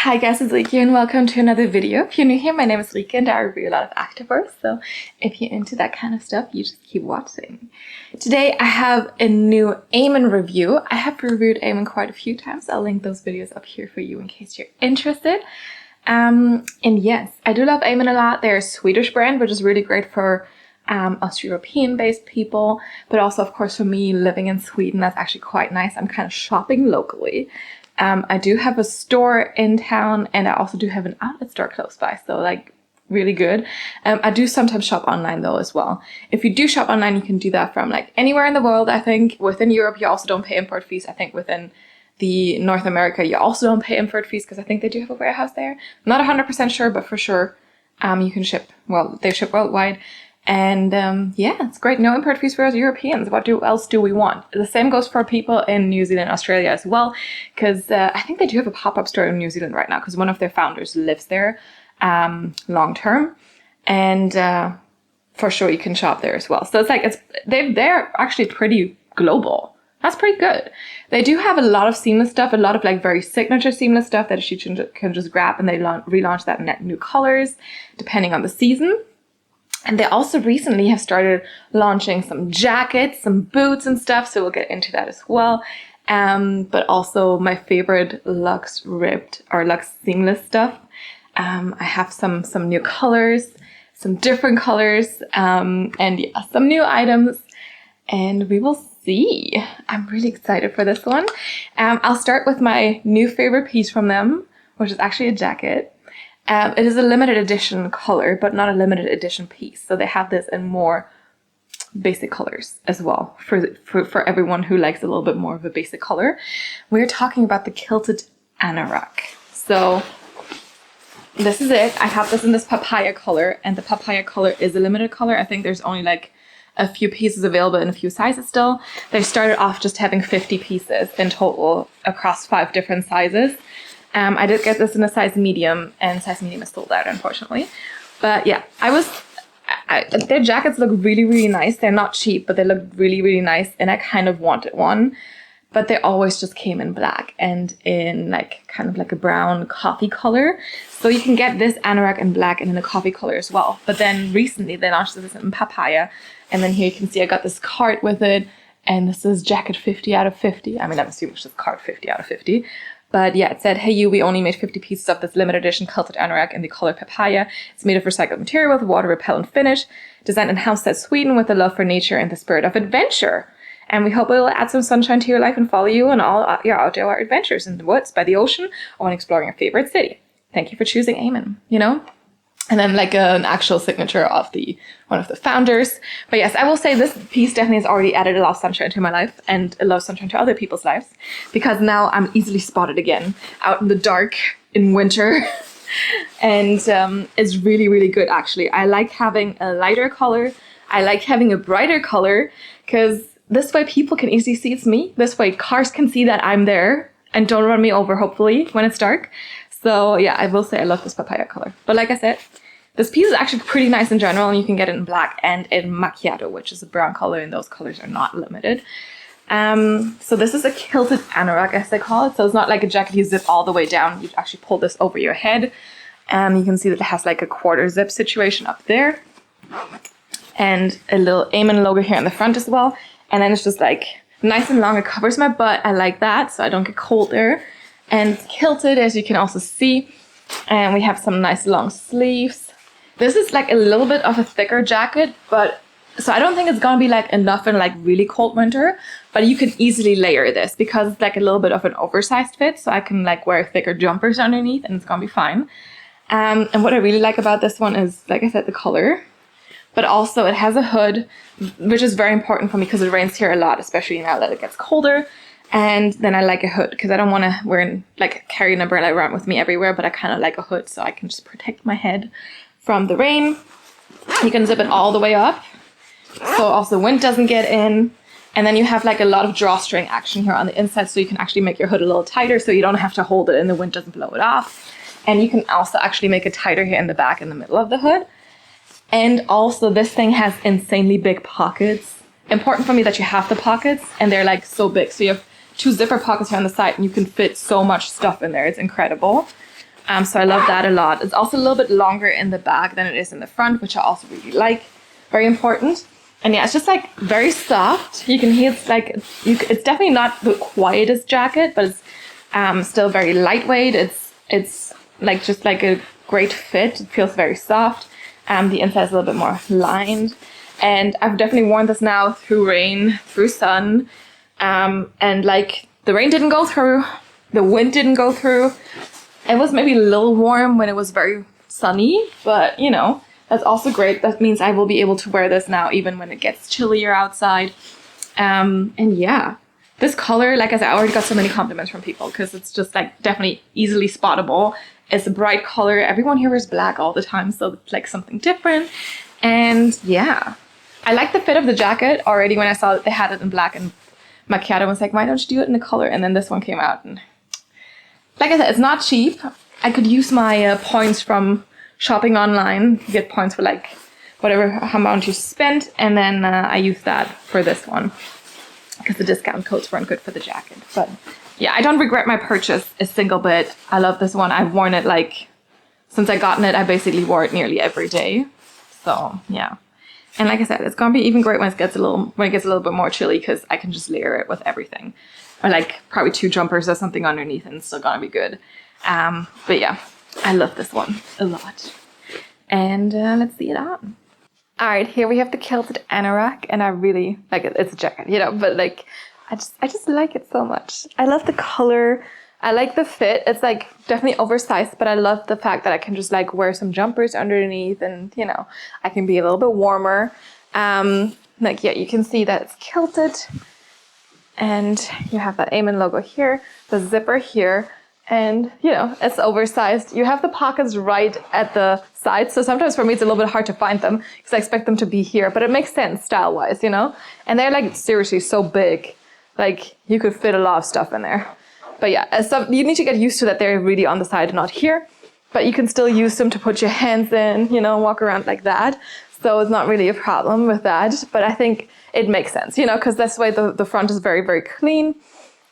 Hi guys, it's Rike and welcome to another video. If you're new here, my name is Rike and I review a lot of activewear, so if you're into that kind of stuff, you just keep watching. Today I have a new Eamon review. I have reviewed Eamon quite a few times. I'll link those videos up here for you in case you're interested. And yes, I do love Eamon a lot. They're a Swedish brand, which is really great for us European based people, but also of course for me living in Sweden, that's actually quite nice. I'm kind of shopping locally. I do have a store in town and I also do have an outlet store close by, so like really good. I do sometimes shop online though as well. If you do shop online, you can do that from like anywhere in the world. I think within Europe you also don't pay import fees. I think within the North America you also don't pay import fees because I think they do have a warehouse there. I'm not 100% sure, but for sure you can ship, well, they ship worldwide. And yeah, it's great. No import fees for us Europeans. What else do we want? The same goes for people in New Zealand, Australia as well, because I think they do have a pop-up store in New Zealand right now because one of their founders lives there long term, and for sure you can shop there as well. So it's like they're actually pretty global. That's pretty good. They do have a lot of seamless stuff, a lot of like very signature seamless stuff that she can just grab, and they relaunch that in new colors depending on the season. And they also recently have started launching some jackets, some boots and stuff, so we'll get into that as well. But also my favorite Luxe ribbed or Luxe seamless stuff. I have some new colors, some different colors, and yeah, some new items, and we will see. I'm really excited for this one. I'll start with my new favorite piece from them, which is actually a jacket. It is a limited edition color, but not a limited edition piece. So they have this in more basic colors as well for everyone who likes a little bit more of a basic color. We're talking about the Quilted Anorak. So this is it. I have this in this papaya color, and the papaya color is a limited color. I think there's only like a few pieces available in a few sizes still. They started off just having 50 pieces in total across 5 different sizes. I did get this in a size medium, and size medium is sold out, unfortunately. But yeah, their jackets look really, really nice. They're not cheap, but they look really, really nice, and I kind of wanted one. But they always just came in black and in like kind of like a brown coffee color. So you can get this Anorak in black and in a coffee color as well. But then recently they launched this in papaya, and then here you can see I got this card with it, and this is jacket 50 out of 50. I mean, I'm assuming it's just card 50 out of 50. But yeah, it said, hey you, we only made 50 pieces of this limited edition Quilted Anorak in the color papaya. It's made of recycled material with water repellent finish, designed in Halmstad, Sweden with a love for nature and the spirit of adventure. And we hope it will add some sunshine to your life and follow you on all your outdoor adventures in the woods, by the ocean, or when exploring your favorite city. Thank you for choosing Eamon, you know? And then like an actual signature of one of the founders. But yes, I will say this piece definitely has already added a lot of sunshine to my life and a lot of sunshine to other people's lives, because now I'm easily spotted again out in the dark in winter. And it's really, really good actually. I like having a lighter color. I like having a brighter color because this way people can easily see it's me. This way cars can see that I'm there and don't run me over, hopefully, when it's dark. So yeah, I will say I love this papaya color. But like I said, this piece is actually pretty nice in general, and you can get it in black and in macchiato, which is a brown color, and those colors are not limited. So this is a Quilted Anorak, as they call it. So it's not like a jacket you zip all the way down. You actually pull this over your head. You can see that it has like a quarter zip situation up there. And a little Eamon logo here in the front as well. And then it's just like nice and long. It covers my butt. I like that, so I don't get cold there. And it's kilted, as you can also see. And we have some nice long sleeves. This is like a little bit of a thicker jacket, but so I don't think it's gonna be like enough in like really cold winter, but you can easily layer this because it's like a little bit of an oversized fit, so I can like wear thicker jumpers underneath and it's gonna be fine. And what I really like about this one is, like I said, the color, but also it has a hood, which is very important for me because it rains here a lot, especially now that it gets colder. And then I like a hood because I don't want to carry an umbrella around with me everywhere, but I kind of like a hood so I can just protect my head from the rain. You can zip it all the way up, so also wind doesn't get in. And then you have like a lot of drawstring action here on the inside, so you can actually make your hood a little tighter so you don't have to hold it and the wind doesn't blow it off. And you can also actually make it tighter here in the back in the middle of the hood. And also this thing has insanely big pockets. Important for me that you have the pockets, and they're like so big. So you have 2 zipper pockets here on the side and you can fit so much stuff in there. It's incredible. So I love that a lot. It's also a little bit longer in the back than it is in the front, which I also really like. Very important. And yeah, it's just like very soft. You can hear it's like, it's definitely not the quietest jacket, but it's still very lightweight. It's like just like a great fit. It feels very soft. The inside is a little bit more lined. And I've definitely worn this now through rain, through sun. And like the rain didn't go through, the wind didn't go through. It was maybe a little warm when it was very sunny, but you know, that's also great. That means I will be able to wear this now even when it gets chillier outside. And yeah, this color, like I said, I already got so many compliments from people because it's just like definitely easily spottable. It's a bright color. Everyone here wears black all the time, so it's like something different. And yeah, I like the fit of the jacket already when I saw that they had it in black, and Macchiato was like, why don't you do it in a color? And then this one came out, and like I said, it's not cheap. I could use my points from shopping online. You get points for like whatever amount you spent, and then I use that for this one because the discount codes weren't good for the jacket. But yeah, I don't regret my purchase a single bit. I love this one. I've worn it like since I gotten it. I basically wore it nearly every day. So yeah, and like I said, it's gonna be even great when it gets a little bit more chilly because I can just layer it with everything. Or like probably 2 jumpers or something underneath and it's still gonna be good. But yeah, I love this one a lot. And let's see it on. All right, here we have the Quilted Anorak, and I really like it. It's a jacket, you know, but like I just like it so much. I love the color. I like the fit. It's like definitely oversized, but I love the fact that I can just like wear some jumpers underneath, and you know, I can be a little bit warmer. Like yeah, you can see that it's kilted. And you have that Amen logo here, the zipper here, and you know, it's oversized. You have the pockets right at the sides, so sometimes for me it's a little bit hard to find them because I expect them to be here, but it makes sense style-wise, you know? And they're like seriously so big, like you could fit a lot of stuff in there. But yeah, you need to get used to that they're really on the side, not here, but you can still use them to put your hands in, you know, walk around like that. So it's not really a problem with that, but I think it makes sense, you know, because this way the front is very, very clean.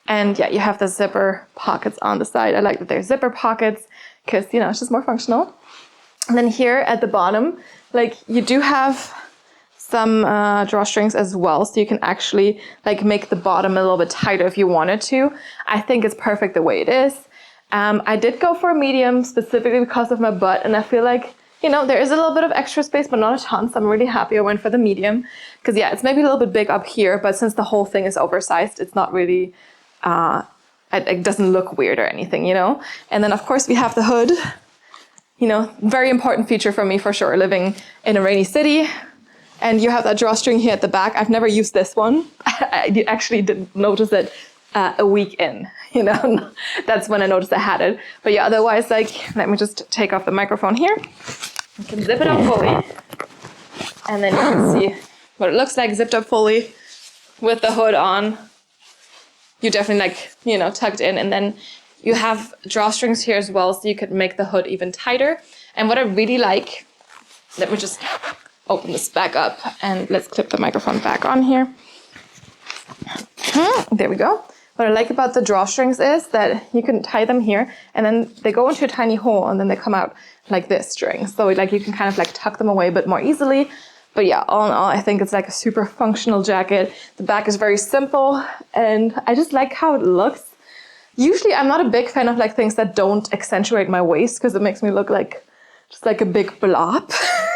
And yeah, you have the zipper pockets on the side. I like that they're zipper pockets because, you know, it's just more functional. And then here at the bottom, like you do have some drawstrings as well. So you can actually like make the bottom a little bit tighter if you wanted to. I think it's perfect the way it is. I did go for a medium specifically because of my butt, and I feel like, you know, there is a little bit of extra space, but not a ton. So I'm really happy I went for the medium because yeah, it's maybe a little bit big up here, but since the whole thing is oversized, it's not really, it doesn't look weird or anything, you know? And then of course we have the hood, you know, very important feature for me for sure, living in a rainy city. And you have that drawstring here at the back. I've never used this one. I actually didn't notice it a week in, you know, that's when I noticed I had it. But yeah, otherwise, like, let me just take off the microphone here. You can zip it up fully. And then you can see what it looks like zipped up fully with the hood on. You definitely like, you know, tucked in. And then you have drawstrings here as well, so you could make the hood even tighter. And what I really like, let me just open this back up and let's clip the microphone back on here. There we go. What I like about the drawstrings is that you can tie them here and then they go into a tiny hole and then they come out like this string. So like you can kind of like tuck them away a bit more easily. But yeah, all in all, I think it's like a super functional jacket. The back is very simple and I just like how it looks. Usually I'm not a big fan of like things that don't accentuate my waist because it makes me look like just like a big blob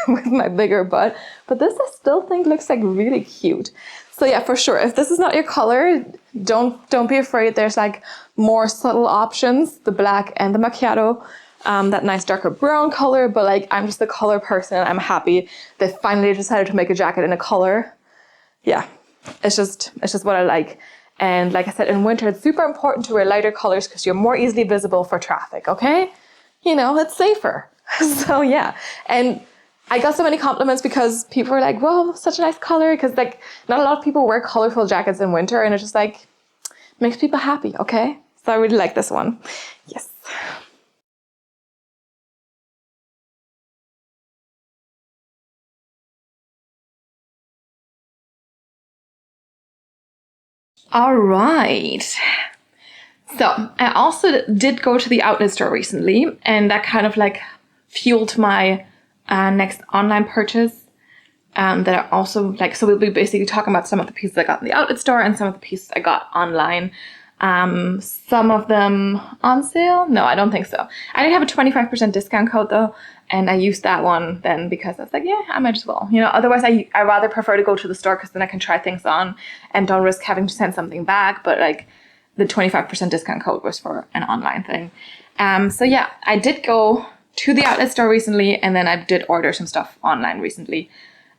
with my bigger butt. But this I still think looks like really cute. So yeah, for sure, if this is not your color, don't be afraid. There's like more subtle options, the black and the macchiato, that nice darker brown color. But like, I'm just a color person. I'm happy they finally decided to make a jacket in a color. Yeah, it's just what I like. And like I said, in winter, it's super important to wear lighter colors because you're more easily visible for traffic, okay? You know, it's safer. So yeah, and I got so many compliments because people were like, whoa, such a nice color. Because like not a lot of people wear colorful jackets in winter and it just like makes people happy, okay? So I really like this one. Yes. All right. So I also did go to the outlet store recently, and that kind of like fueled my next online purchase. That I also like, so we'll be basically talking about some of the pieces I got in the outlet store and some of the pieces I got online. Some of them on sale? No, I don't think so. I did have a 25% discount code though, and I used that one then because I was like, yeah, I might as well. You know, otherwise I rather prefer to go to the store because then I can try things on and don't risk having to send something back. But like the 25% discount code was for an online thing. So yeah, I did go to the outlet store recently, and then I did order some stuff online recently.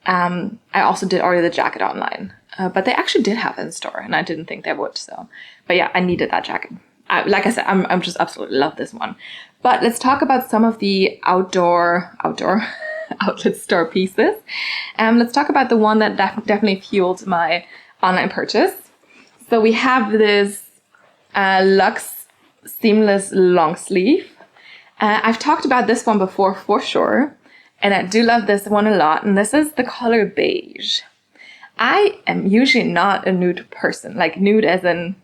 I also did order the jacket online, but they actually did have it in store, and I didn't think they would. So, but yeah, I needed that jacket. Like I said, I'm just absolutely love this one. But let's talk about some of the outdoor outlet store pieces. Let's talk about the one that definitely fueled my online purchase. So we have this Luxe seamless long sleeve. I've talked about this one before for sure. And I do love this one a lot. And this is the color beige. I am usually not a nude person. Like nude as in,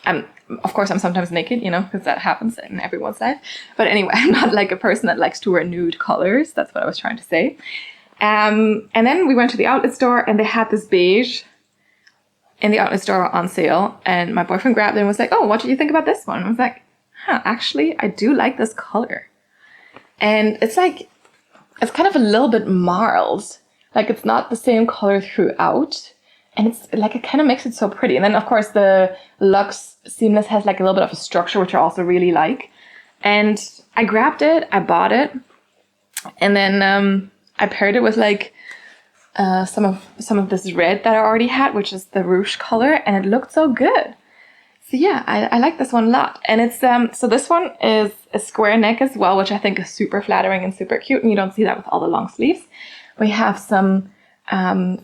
of course I'm sometimes naked, you know, because that happens in everyone's life. But anyway, I'm not like a person that likes to wear nude colors. That's what I was trying to say. And then we went to the outlet store and they had this beige in the outlet store on sale. And my boyfriend grabbed it and was like, oh, what do you think about this one? And I was like, actually, I do like this color. And it's like, it's kind of a little bit marled. Like it's not the same color throughout. And it's like, it kind of makes it so pretty. And then of course the Luxe Seamless has like a little bit of a structure, which I also really like. And I grabbed it, I bought it. And then I paired it with like some of this red that I already had, which is the ruche color. And it looked so good. So yeah, I like this one a lot. And it's, so this one is a square neck as well, which I think is super flattering and super cute. And you don't see that with all the long sleeves. We have some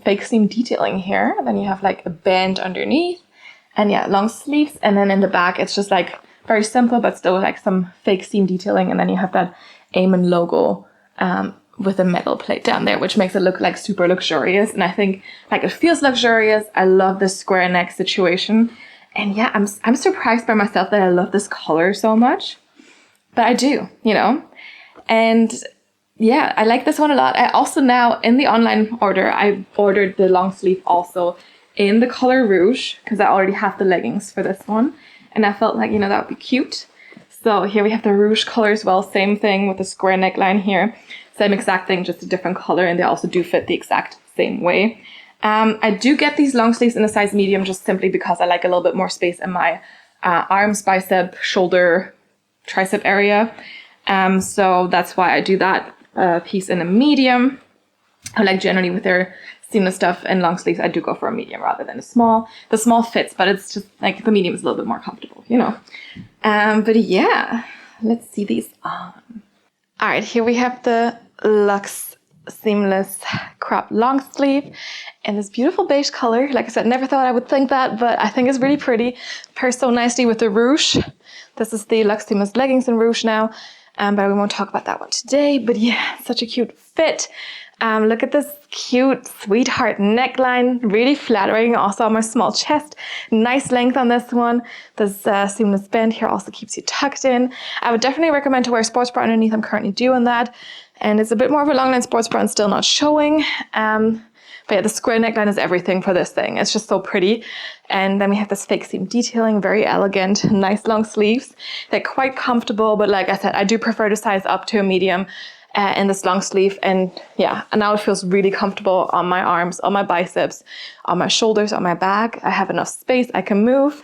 fake seam detailing here. And then you have like a band underneath and yeah, long sleeves. And then in the back, it's just like very simple, but still like some fake seam detailing. And then you have that Amen logo with a metal plate down there, which makes it look like super luxurious. And I think like it feels luxurious. I love this square neck situation. And yeah, I'm surprised by myself that I love this color so much. But I do, you know. And yeah, I like this one a lot. I also now, in the online order, I ordered the long sleeve also in the color rouge, because I already have the leggings for this one. And I felt like, you know, that would be cute. So here we have the rouge color as well. Same thing with the square neckline here. Same exact thing, just a different color. And they also do fit the exact same way. I do get these long sleeves in a size medium just simply because I like a little bit more space in my arms, bicep, shoulder, tricep area. So that's why I do that piece in a medium. I like generally with their seamless stuff and long sleeves, I do go for a medium rather than a small. The small fits, but it's just like the medium is a little bit more comfortable, you know. But yeah, let's see these on. All right, here we have the Luxe seamless crop long sleeve in this beautiful beige color. Like I said, never thought I would think that, but I think it's really pretty. Pairs so nicely with the ruche. This is the Luxe seamless leggings in ruche now, but we won't talk about that one today. But yeah, such a cute fit. Look at this cute sweetheart neckline, really flattering. Also on my small chest, nice length on this one. This seamless band here also keeps you tucked in. I would definitely recommend to wear a sports bra underneath. I'm currently doing that. And it's a bit more of a long line sports bra and still not showing. But yeah, the square neckline is everything for this thing. It's just so pretty. And then we have this fake seam detailing, very elegant, nice long sleeves. They're quite comfortable, but like I said, I do prefer to size up to a medium in this long sleeve. And yeah, and now it feels really comfortable on my arms, on my biceps, on my shoulders, on my back. I have enough space, I can move.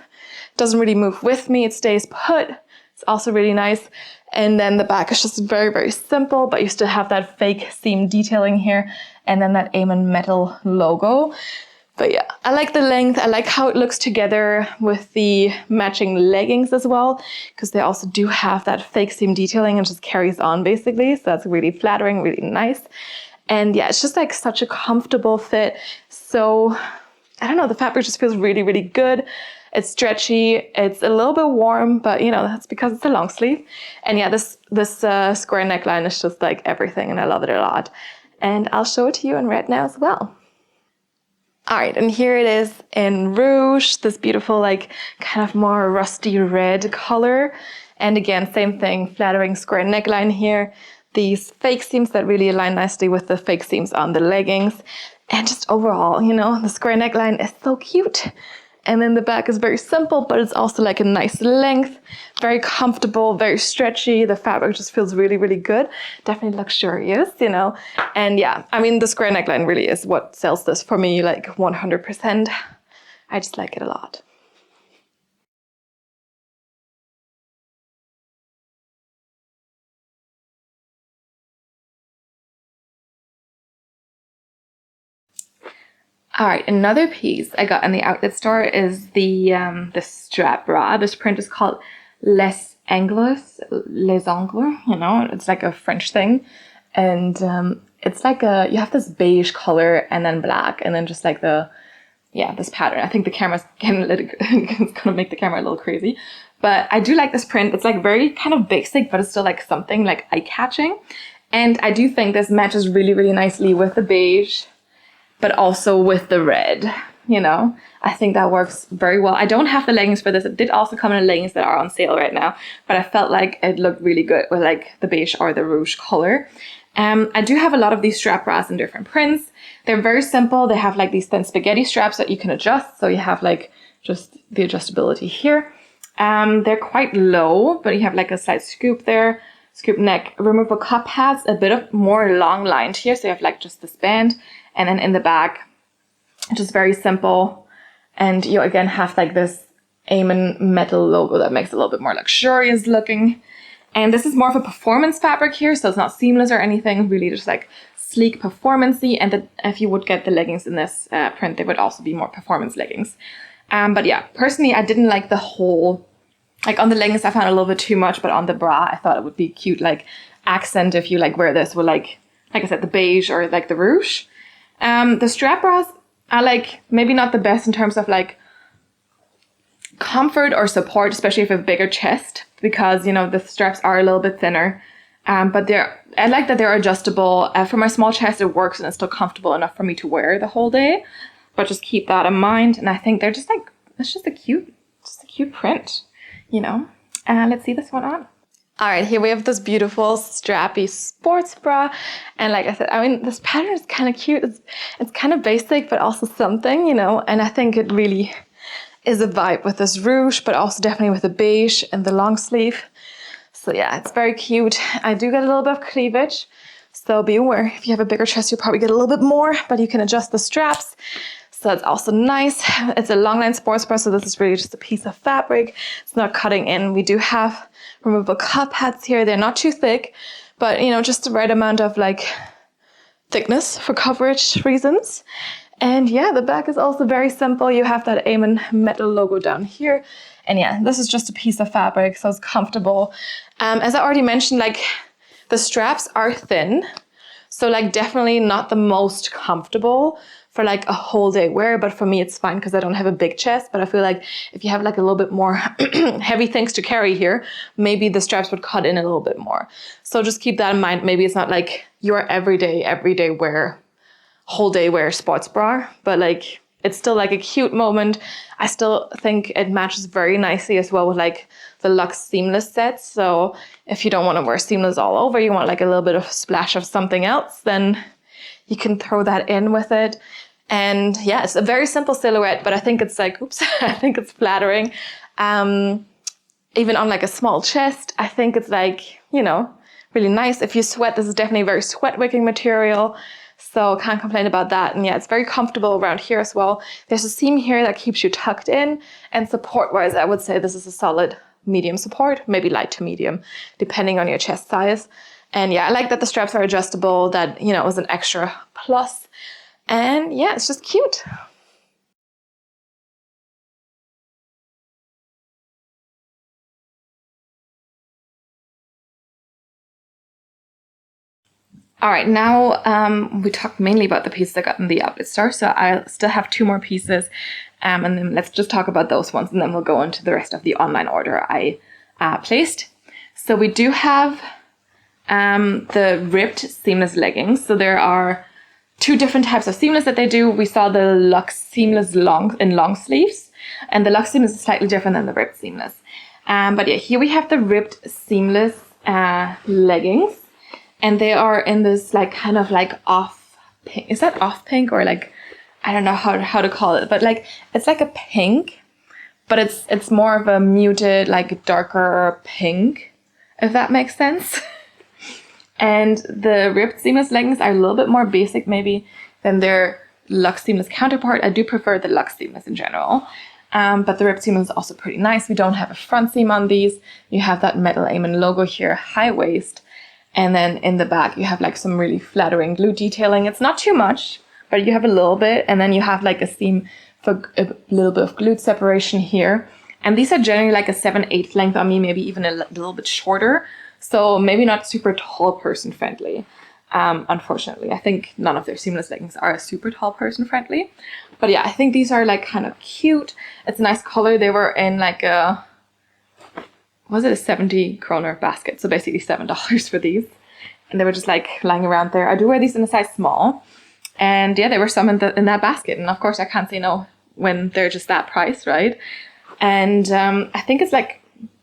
It doesn't really move with me, it stays put. It's also really nice. And then the back is just very, very simple, but you still have that fake seam detailing here. And then that Amen metal logo. But yeah, I like the length. I like how it looks together with the matching leggings as well, because they also do have that fake seam detailing and just carries on basically. So that's really flattering, really nice. And yeah, it's just like such a comfortable fit. So I don't know, the fabric just feels really, really good. It's stretchy, it's a little bit warm, but you know, that's because it's a long sleeve. And yeah, this square neckline is just like everything and I love it a lot. And I'll show it to you in red now as well. All right, and here it is in rouge, this beautiful, like, kind of more rusty red color. And again, same thing, flattering square neckline here. These fake seams that really align nicely with the fake seams on the leggings. And just overall, you know, the square neckline is so cute. And then the back is very simple, but it's also like a nice length, very comfortable, very stretchy. The fabric just feels really, really good. Definitely luxurious, you know. And yeah, I mean, the square neckline really is what sells this for me, like 100%. I just like it a lot. All right, another piece I got in the outlet store is the strap bra. This print is called Les Angles, you know, it's like a French thing. And it's like you have this beige color and then black and then just like this pattern. I think the camera's getting a little, it's gonna make the camera a little crazy. But I do like this print. It's like very kind of basic, but it's still like something like eye-catching. And I do think this matches really, really nicely with the beige, but also with the red, you know. I think that works very well. I don't have the leggings for this. It did also come in leggings that are on sale right now, but I felt like it looked really good with like the beige or the rouge color. I do have a lot of these strap bras in different prints. They're very simple. They have like these thin spaghetti straps that you can adjust. So you have like just the adjustability here. They're quite low, but you have like a slight scoop there, scoop neck, removable cup pads, a bit of more long lined here. So you have like just this band. And then in the back, just very simple. And you again have like this Amen metal logo that makes it a little bit more luxurious looking. And this is more of a performance fabric here, so it's not seamless or anything, really just like sleek performance-y. And if you would get the leggings in this print, they would also be more performance leggings. But yeah, personally, I didn't like the whole, like on the leggings, I found a little bit too much, but on the bra, I thought it would be cute, like accent if you like wear this with like I said, the beige or like the rouge. The strap bras are like maybe not the best in terms of like comfort or support, especially if you have a bigger chest, because you know the straps are a little bit thinner. But I like that they're adjustable. For my small chest, it works and it's still comfortable enough for me to wear the whole day. But just keep that in mind. And I think they're just like, it's just a cute print, you know. Let's see this one on. All right, here we have this beautiful strappy sports bra. And like I said, I mean, this pattern is kind of cute. It's kind of basic, but also something, you know, and I think it really is a vibe with this rouge, but also definitely with the beige and the long sleeve. So yeah, it's very cute. I do get a little bit of cleavage, so be aware. If you have a bigger chest, you'll probably get a little bit more, but you can adjust the straps. So it's also nice. It's a long line sports bra, so this is really just a piece of fabric. It's not cutting in. We do have removable cup pads here. They're not too thick, but you know, just the right amount of like thickness for coverage reasons. And yeah, the back is also very simple. You have that Amen metal logo down here. And yeah, this is just a piece of fabric, so it's comfortable. As I already mentioned, like the straps are thin, so like definitely not the most comfortable for like a whole day wear, but for me it's fine because I don't have a big chest. But I feel like if you have like a little bit more heavy things to carry here, maybe the straps would cut in a little bit more. So just keep that in mind. Maybe it's not like your everyday wear, whole day wear sports bra, but like it's still like a cute moment. I still think it matches very nicely as well with like the Luxe seamless sets. So if you don't want to wear seamless all over, you want like a little bit of splash of something else, then you can throw that in with it. And yeah, it's a very simple silhouette, but I think it's like, oops, I think it's flattering. Even on like a small chest, I think it's like, you know, really nice. If you sweat, this is definitely a very sweat wicking material. So can't complain about that. And yeah, it's very comfortable around here as well. There's a seam here that keeps you tucked in, and support-wise, I would say this is a solid medium support, maybe light to medium, depending on your chest size. And yeah, I like that the straps are adjustable, that, you know, is an extra plus. And yeah, it's just cute. All right, now we talked mainly about the pieces I got in the outlet store, so I still have 2 more pieces, and then let's just talk about those ones, and then we'll go into the rest of the online order I placed. So we do have the ribbed seamless leggings. So there are two different types of seamless that they do. We saw the Luxe seamless long sleeves, and the Luxe seamless is slightly different than the ribbed seamless. But yeah, here we have the ribbed seamless leggings, and they are in this like kind of like off pink. Is that off pink, or like, I don't know how to call it, but like it's like a pink, but it's more of a muted, like darker pink, if that makes sense. And the ribbed seamless leggings are a little bit more basic maybe than their Luxe seamless counterpart. I do prefer the Luxe seamless in general. But the ribbed seamless is also pretty nice. We don't have a front seam on these. You have that metal Amen logo here, high waist. And then in the back, you have like some really flattering glute detailing. It's not too much, but you have a little bit. And then you have like a seam for a little bit of glute separation here. And these are generally like a 7/8 length on me, maybe even a little bit shorter. So maybe not super tall person friendly. Unfortunately, I think none of their seamless leggings are super tall person friendly. But yeah, I think these are like kind of cute. It's a nice color. They were in like a, was it a 70 kroner basket? So basically $7 for these. And they were just like lying around there. I do wear these in a size small. And yeah, there were some in that basket. And of course I can't say no when they're just that price, right? And I think it's like,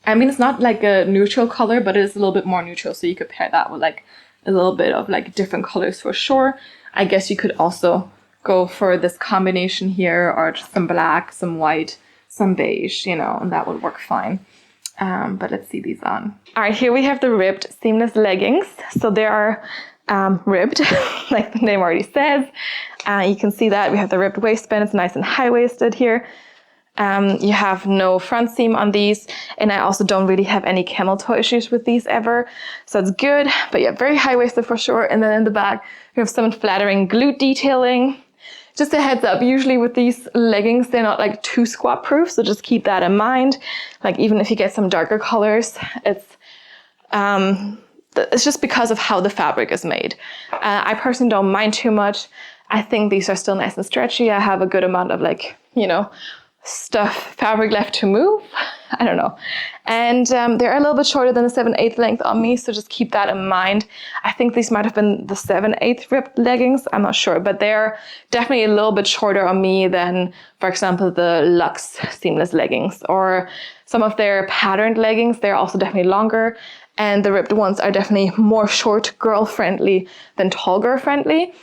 I mean, it's not like a neutral color, but it is a little bit more neutral. So you could pair that with like a little bit of like different colors for sure. I guess you could also go for this combination here, or just some black, some white, some beige, you know, and that would work fine. But let's see these on. All right, here we have the ribbed seamless leggings. So they are ribbed, like the name already says. You can see that we have the ribbed waistband. It's nice and high-waisted here. You have no front seam on these, and I also don't really have any camel toe issues with these ever, so it's good. But yeah, very high-waisted for sure. And then in the back, we have some flattering glute detailing. Just a heads up, usually with these leggings, they're not like too squat proof, so just keep that in mind. Like even if you get some darker colors, it's just because of how the fabric is made. I personally don't mind too much. I think these are still nice and stretchy. I have a good amount of like, you know, fabric left to move. I don't know. And they're a little bit shorter than the 7/8 length on me, so just keep that in mind. I think these might have been the 7/8 ripped leggings. I'm not sure, but they're definitely a little bit shorter on me than, for example, the Luxe seamless leggings, or some of their patterned leggings. They're also definitely longer, and the ripped ones are definitely more short girl friendly than tall girl friendly.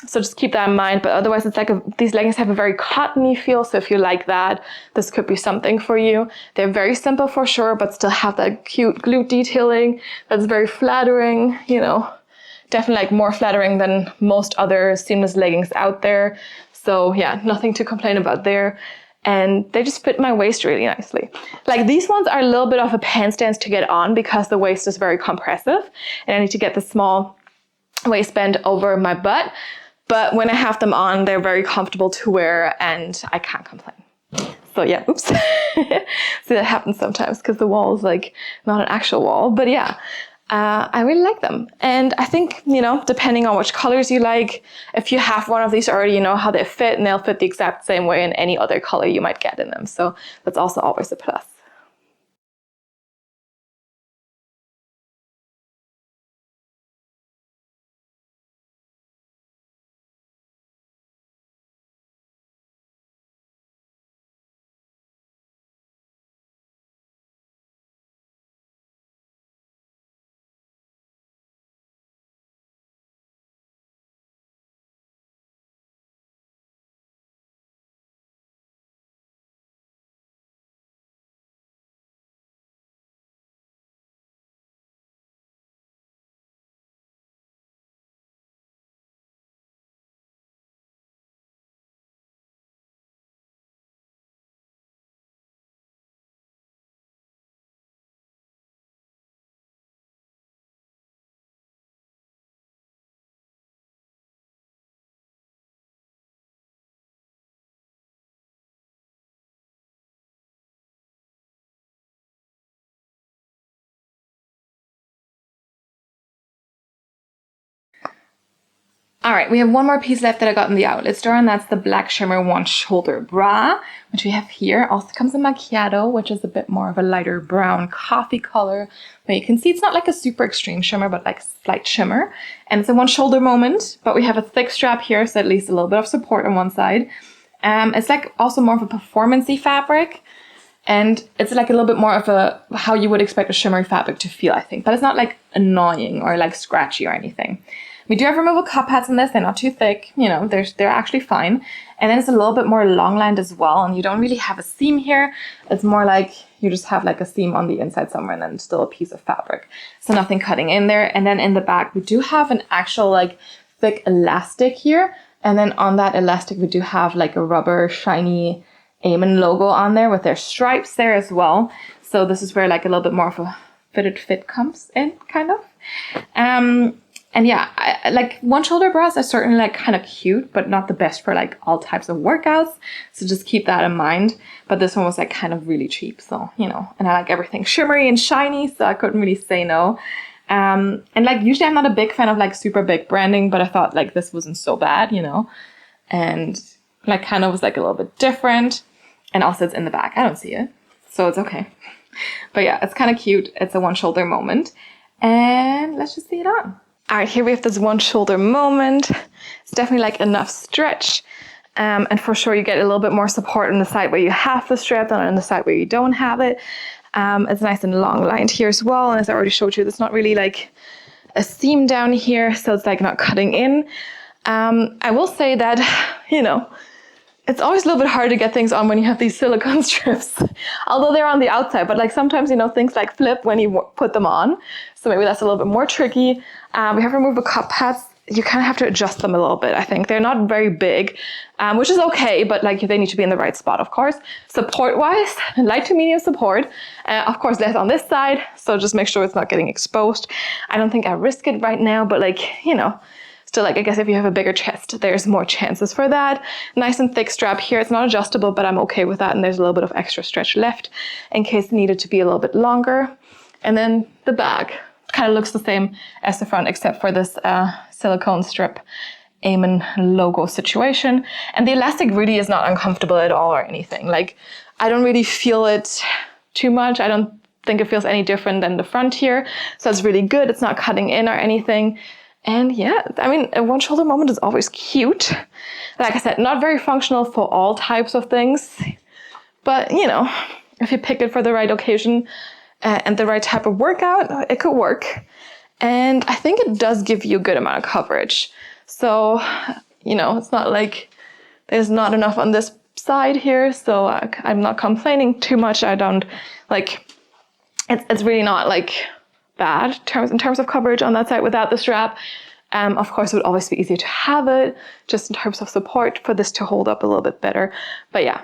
So just keep that in mind. But otherwise, it's like these leggings have a very cottony feel. So if you like that, this could be something for you. They're very simple for sure, but still have that cute glute detailing that's very flattering, you know, definitely like more flattering than most other seamless leggings out there. So yeah, nothing to complain about there. And they just fit my waist really nicely. Like these ones are a little bit of a pant stance to get on because the waist is very compressive and I need to get the small waistband over my butt. But when I have them on, they're very comfortable to wear and I can't complain. So yeah, oops. See, that happens sometimes because the wall is like not an actual wall. But yeah, I really like them. And I think, you know, depending on which colors you like, if you have one of these already, you know how they fit and they'll fit the exact same way in any other color you might get in them. So that's also always a plus. All right, we have one more piece left that I got in the outlet store, and that's the black Shimmer One Shoulder Bra, which we have here. Also comes in macchiato, which is a bit more of a lighter brown coffee color. But you can see it's not like a super extreme shimmer, but like slight shimmer. And it's a one shoulder moment, but we have a thick strap here, so at least a little bit of support on one side. It's like also more of a performance-y fabric. And it's like a little bit more of a, how you would expect a shimmery fabric to feel, I think. But it's not like annoying or like scratchy or anything. We do have removable cup pads in this. They're not too thick. You know, they're actually fine. And then it's a little bit more long lined as well. And you don't really have a seam here. It's more like you just have like a seam on the inside somewhere and then still a piece of fabric. So nothing cutting in there. And then in the back, we do have an actual like thick elastic here. And then on that elastic, we do have like a rubber shiny Amen logo on there with their stripes there as well. So this is where like a little bit more of a fitted fit comes in, kind of. And yeah, like one shoulder bras are certainly like kind of cute, but not the best for like all types of workouts. So just keep that in mind. But this one was like kind of really cheap. So, you know, and I like everything shimmery and shiny, so I couldn't really say no. And like usually I'm not a big fan of like super big branding, but I thought like this wasn't so bad, you know, and like kind of was like a little bit different. And also it's in the back. I don't see it, so it's okay. But yeah, it's kind of cute. It's a one shoulder moment. And let's just see it on. All right, here we have this one shoulder moment. It's definitely like enough stretch. And for sure you get a little bit more support on the side where you have the strap than on the side where you don't have it. It's nice and long lined here as well. And as I already showed you, there's not really like a seam down here. So it's like not cutting in. I will say that, you know, it's always a little bit hard to get things on when you have these silicone strips, although they're on the outside, but like sometimes, you know, things like flip when you put them on. So maybe that's a little bit more tricky. We have removable cup pads. You kind of have to adjust them a little bit, I think. They're not very big, which is okay, but like they need to be in the right spot, of course. Support-wise, light to medium support. Of course, less on this side, so just make sure it's not getting exposed. I don't think I risk it right now, but like, you know, still, like, I guess if you have a bigger chest, there's more chances for that. Nice and thick strap here. It's not adjustable, but I'm okay with that. And there's a little bit of extra stretch left in case it needed to be a little bit longer. And then the back kind of looks the same as the front, except for this silicone strip Amen logo situation. And the elastic really is not uncomfortable at all or anything. Like, I don't really feel it too much. I don't think it feels any different than the front here. So it's really good. It's not cutting in or anything. And yeah, I mean, a one shoulder moment is always cute. Like I said, not very functional for all types of things, but you know, if you pick it for the right occasion and the right type of workout, it could work. And I think it does give you a good amount of coverage. So, you know, it's not like there's not enough on this side here. So I'm not complaining too much. I don't like, it's really not like bad in terms of coverage on that side without the strap. Of course, it would always be easier to have it just in terms of support for this to hold up a little bit better. But yeah,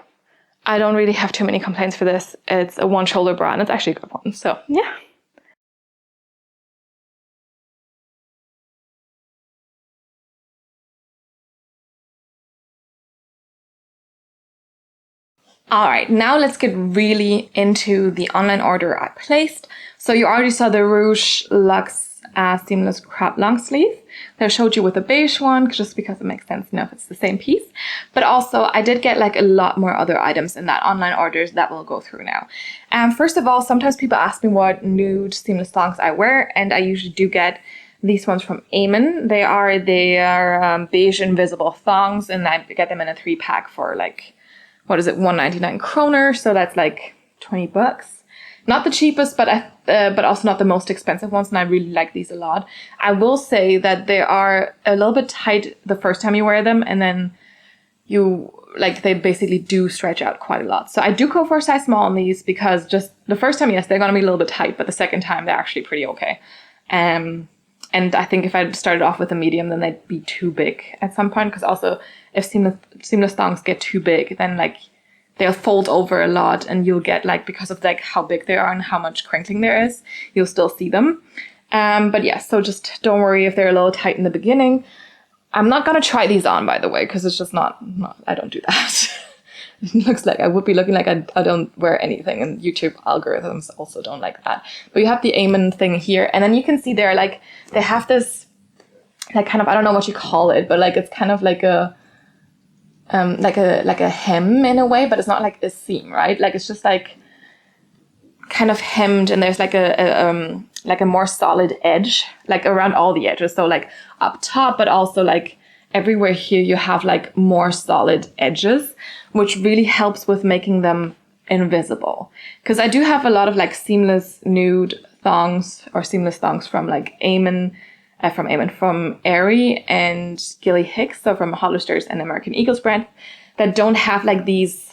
I don't really have too many complaints for this. It's a one shoulder bra and it's actually a good one. So yeah. All right, now let's get really into the online order I placed. So you already saw the Rouge Luxe seamless crop long sleeve that I showed you with the beige one, just because it makes sense, you know, if it's the same piece. But also I did get like a lot more other items in that online orders that we'll go through now. First of all, sometimes people ask me what nude seamless thongs I wear, and I usually do get these ones from Amen. They are beige invisible thongs, and I get them in a 3-pack for like, what is it, 199 kroner, so that's like 20 bucks. Not the cheapest, but also not the most expensive ones, and I really like these a lot. I will say that they are a little bit tight the first time you wear them, and then they basically do stretch out quite a lot. So I do go for a size small on these, because just the first time, yes, they're gonna be a little bit tight, but the second time they're actually pretty okay. And I think if I started off with a medium, then they'd be too big at some point, because also if seamless thongs get too big, then like they'll fold over a lot, and you'll get like, because of like how big they are and how much crinkling there is, you'll still see them. But yeah, so just don't worry if they're a little tight in the beginning. I'm not gonna try these on, by the way, because it's just not, I don't do that. It looks like I would be looking like I don't wear anything, and YouTube algorithms also don't like that. But you have the Amen thing here, and then you can see there, like, they have this like kind of, I don't know what you call it, but like it's kind of like a hem in a way, but it's not like a seam, right? Like it's just like kind of hemmed, and there's like a more solid edge, like around all the edges. So like up top, but also like everywhere here you have like more solid edges, which really helps with making them invisible. Because I do have a lot of like seamless nude thongs or seamless thongs from like from Aerie and Gilly Hicks, so from Hollister's and American Eagle's brand, that don't have like these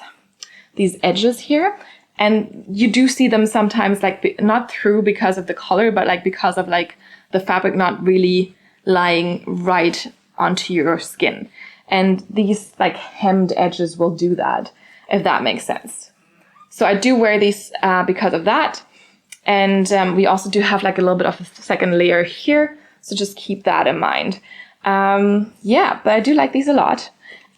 edges here. And you do see them sometimes, like not through because of the color, but like because of like the fabric not really lying right onto your skin. And these like hemmed edges will do that, if that makes sense. So I do wear these because of that. And we also do have like a little bit of a second layer here. So just keep that in mind. Yeah, but I do like these a lot.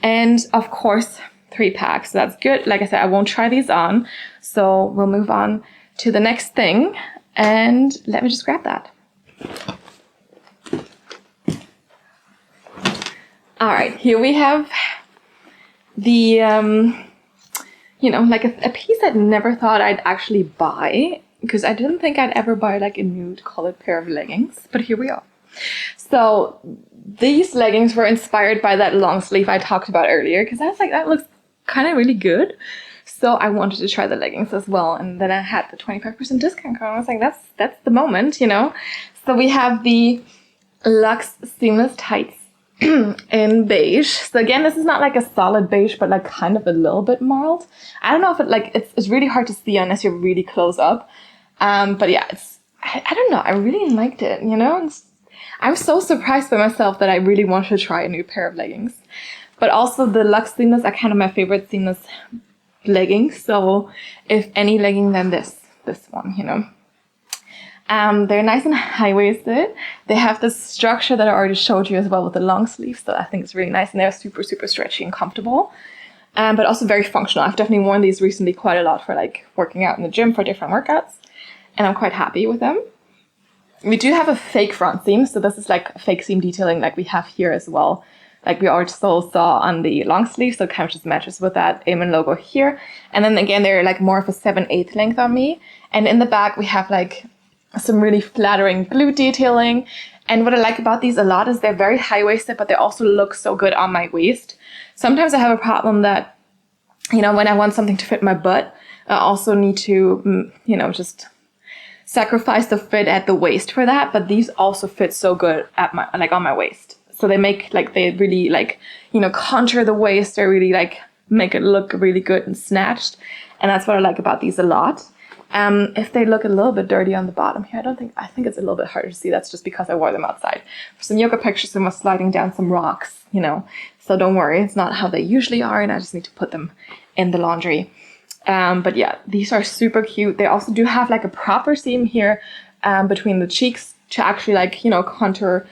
And of course, 3-pack, so that's good. Like I said, I won't try these on. So we'll move on to the next thing. And let me just grab that. All right, here we have the, like a piece I never thought I'd actually buy, because I didn't think I'd ever buy like a nude colored pair of leggings, but here we are. So these leggings were inspired by that long sleeve I talked about earlier, because I was like, that looks kind of really good. So I wanted to try the leggings as well, and then I had the 25% discount code. I was like, that's the moment, So we have the Luxe seamless tights in beige. So again, this is not like a solid beige, but like kind of a little bit marled. I don't know if it's really hard to see unless you're really close up. But yeah, I don't know. I really liked it, I was so surprised by myself that I really wanted to try a new pair of leggings. But also the Luxe seamless are kind of my favorite seamless leggings. So if any legging, then this one, They're nice and high-waisted. They have this structure that I already showed you as well with the long sleeves. So I think it's really nice, and they're super, super stretchy and comfortable. But also very functional. I've definitely worn these recently quite a lot for like working out in the gym for different workouts. And I'm quite happy with them. We do have a fake front seam. So this is like fake seam detailing like we have here as well. Like we also saw on the long sleeve. So it kind of just matches with that Amen logo here. And then again, they're like more of a 7/8 length on me. And in the back, we have like some really flattering glute detailing. And what I like about these a lot is they're very high-waisted, but they also look so good on my waist. Sometimes I have a problem that, when I want something to fit my butt, I also need to, just sacrifice the fit at the waist for that. But these also fit so good at my, like on my waist. So they make like, they really like, contour the waist. They really like make it look really good and snatched. And that's what I like about these a lot. If they look a little bit dirty on the bottom here, I think it's a little bit harder to see. That's just because I wore them outside. For some yoga pictures, I was sliding down some rocks, So don't worry, it's not how they usually are, and I just need to put them in the laundry. But yeah, these are super cute. They also do have like a proper seam here between the cheeks to actually like, contour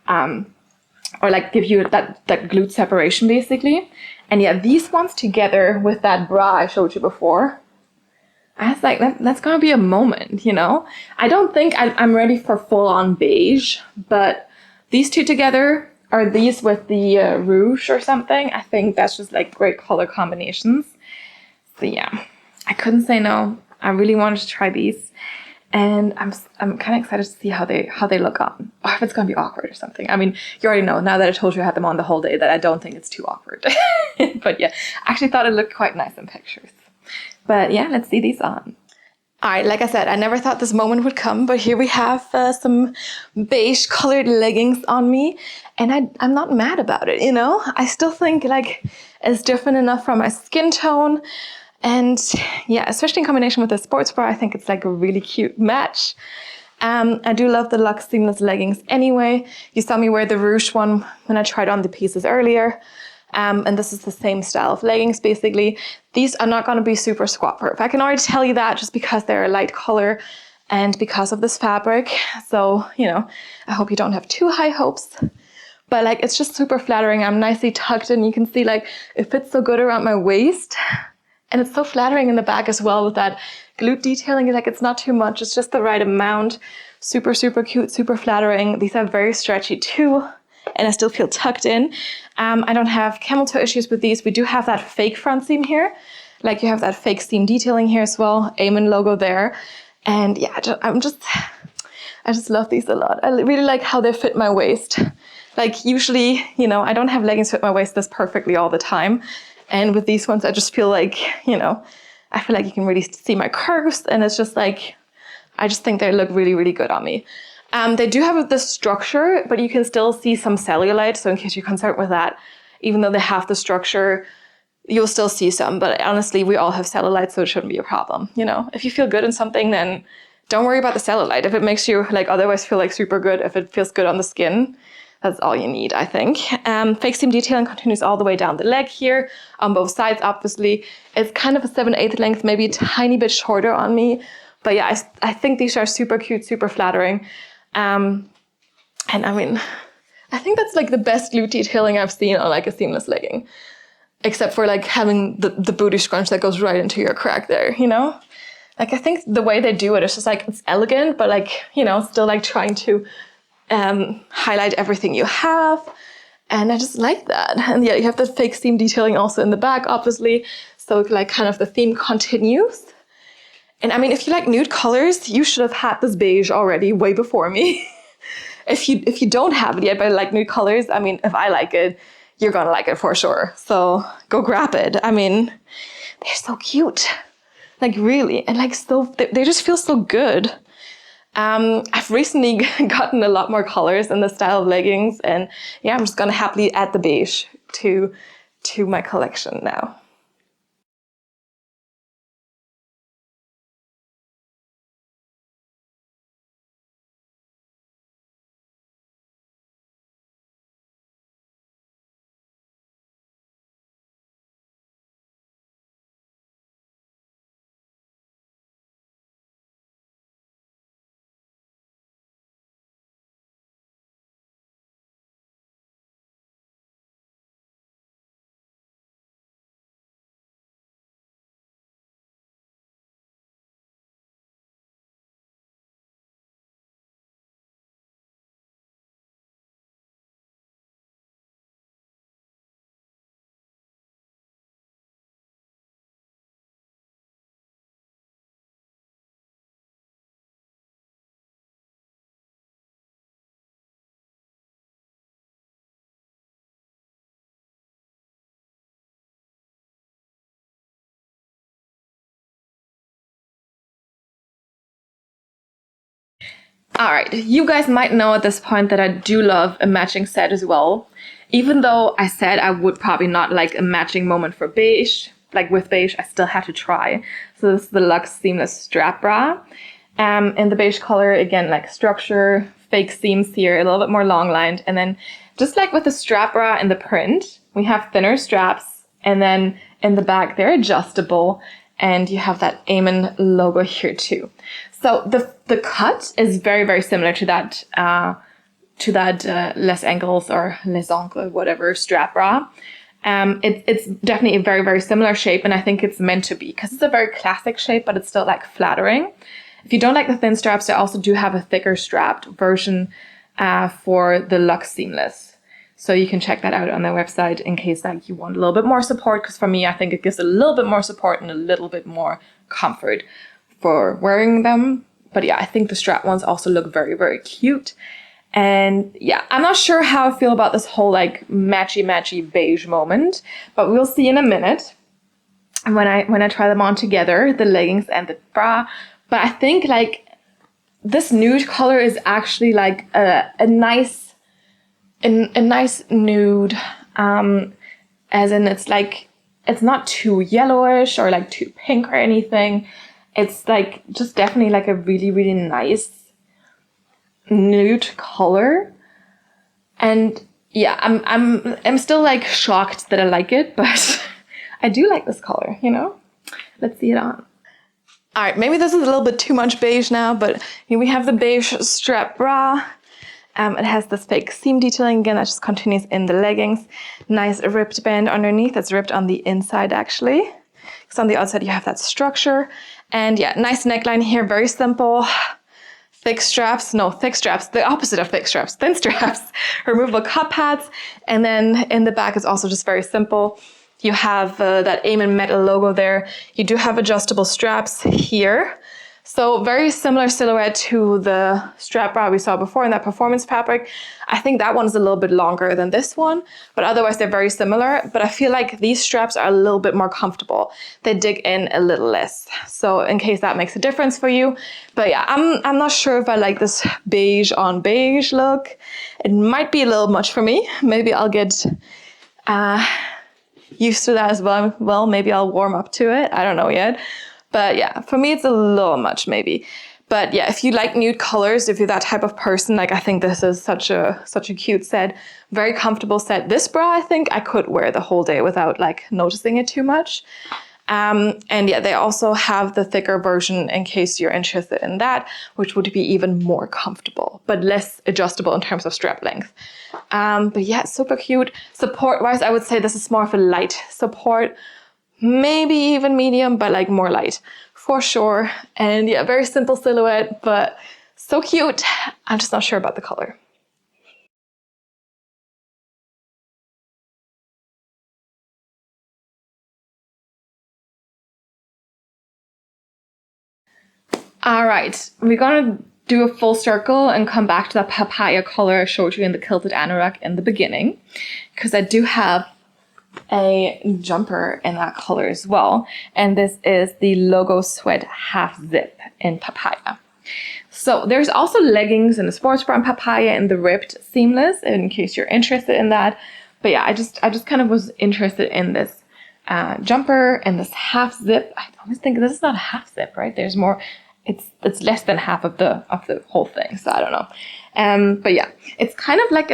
or like give you that glute separation basically. And yeah, these ones together with that bra I showed you before, I was like, that's gonna be a moment, I don't think I'm ready for full-on beige, but these two together, or these with the rouge or something, I think that's just like great color combinations. So yeah, I couldn't say no. I really wanted to try these, and I'm kind of excited to see how they look on, or if it's gonna be awkward or something. I mean, you already know now that I told you I had them on the whole day that I don't think it's too awkward. But yeah, I actually thought it looked quite nice in pictures. But yeah, let's see these on. All right, like I said, I never thought this moment would come, but here we have some beige colored leggings on me, and I'm not mad about it, I still think like it's different enough from my skin tone, and yeah, especially in combination with the sports bra, I think it's like a really cute match. I do love the Luxe seamless leggings anyway. You saw me wear the ruche one when I tried on the pieces earlier. And this is the same style of leggings, basically. These are not going to be super squat proof. I can already tell you that just because they're a light color and because of this fabric. So, I hope you don't have too high hopes. But like, it's just super flattering. I'm nicely tucked in. You can see like, it fits so good around my waist. And it's so flattering in the back as well with that glute detailing. Like, it's not too much. It's just the right amount. Super, super cute, super flattering. These are very stretchy too. and I still feel tucked in. I don't have camel toe issues with these. We do have that fake front seam here. Like you have that fake seam detailing here as well. Amen logo there. And yeah, I just love these a lot. I really like how they fit my waist. Like usually, you know, I don't have leggings fit my waist this perfectly all the time. And with these ones, I just feel like, you know, I feel like you can really see my curves, and it's just like, I just think they look really, really good on me. They do have this structure, but you can still see some cellulite. So in case you're concerned with that, even though they have the structure, you'll still see some. But honestly, we all have cellulite, so it shouldn't be a problem. You know, if you feel good in something, then don't worry about the cellulite. If it makes you like otherwise feel like super good, if it feels good on the skin, that's all you need, I think. Fake seam detailing continues all the way down the leg here, on both sides, obviously. It's kind of a 7/8 length, maybe a tiny bit shorter on me. But yeah, I think these are super cute, super flattering. And I mean, I think that's like the best glute detailing I've seen on like a seamless legging. Except for like having the booty scrunch that goes right into your crack there, you know? Like I think the way they do it is just like, it's elegant, but like, you know, still like trying to highlight everything you have. And I just like that. And yeah, you have the fake seam detailing also in the back, obviously. So like kind of the theme continues. And I mean, if you like nude colors, you should have had this beige already way before me. If you don't have it yet, but like nude colors, I mean, if I like it, you're gonna like it for sure. So go grab it. I mean, they're so cute. Like really, and like so, they just feel so good. I've recently gotten a lot more colors in the style of leggings, and yeah, I'm just gonna happily add the beige to my collection now. All right, you guys might know at this point that I do love a matching set as well. Even though I said I would probably not like a matching moment for beige, like with beige, I still had to try. So this is the Luxe Seamless Strap Bra. In the beige color, again, like structure, fake seams here, a little bit more long lined. And then just like with the strap bra in the print, we have thinner straps. And then in the back, they're adjustable. And you have that Amen logo here too. So the cut is very, very similar to that Les Ankles or Les Ancles, whatever, strap bra. It's definitely a very, very similar shape, and I think it's meant to be because it's a very classic shape, but it's still like flattering. If you don't like the thin straps, I also do have a thicker strapped version for the Luxe Seamless. So you can check that out on their website in case like you want a little bit more support, because for me, I think it gives a little bit more support and a little bit more comfort for wearing them. But yeah, I think the strap ones also look very, very cute. And yeah, I'm not sure how I feel about this whole like matchy beige moment, but we'll see in a minute when I try them on together, the leggings and the bra. But I think like this nude color is actually like a nice nude, as in it's like, it's not too yellowish or like too pink or anything. It's like just definitely like a really, really nice nude color. And yeah, I'm still like shocked that I like it, but I do like this color, you know? Let's see it on. All right, maybe this is a little bit too much beige now, but here we have the beige strap bra. It has this fake seam detailing again that just continues in the leggings. Nice ripped band underneath. It's ripped on the inside actually. Because on the outside you have that structure. And yeah, nice neckline here, very simple. thick straps, the opposite of thick straps, thin straps, removable cup pads. And then in the back is also just very simple. You have that Amen metal logo there. You do have adjustable straps here. So very similar silhouette to the strap bra we saw before in that performance fabric. I think that one's a little bit longer than this one, but otherwise they're very similar. But I feel like these straps are a little bit more comfortable. They dig in a little less. So in case that makes a difference for you. But yeah, I'm not sure if I like this beige on beige look. It might be a little much for me. Maybe I'll get used to that as well. Well, maybe I'll warm up to it. I don't know yet. But yeah, for me, it's a little much maybe. But yeah, if you like nude colors, if you're that type of person, like I think this is such a cute set, very comfortable set. This bra, I think I could wear the whole day without like noticing it too much. And yeah, they also have the thicker version in case you're interested in that, which would be even more comfortable, but less adjustable in terms of strap length. But yeah, super cute. Support-wise, I would say this is more of a light support. Maybe even medium, but like more light for sure. And yeah, very simple silhouette, but so cute. I'm just not sure about the color. All right, we're gonna do a full circle and come back to that papaya color I showed you in the Quilted Anorak in the beginning, because I do have a jumper in that color as well. And this is the logo sweat half zip in papaya. So there's also leggings in the sports bra in papaya and the ribbed seamless in case you're interested in that. But yeah, I just kind of was interested in this jumper and this half zip. I always think this is not a half zip, right? There's more. It's less than half of the whole thing. So I don't know. But yeah, it's kind of like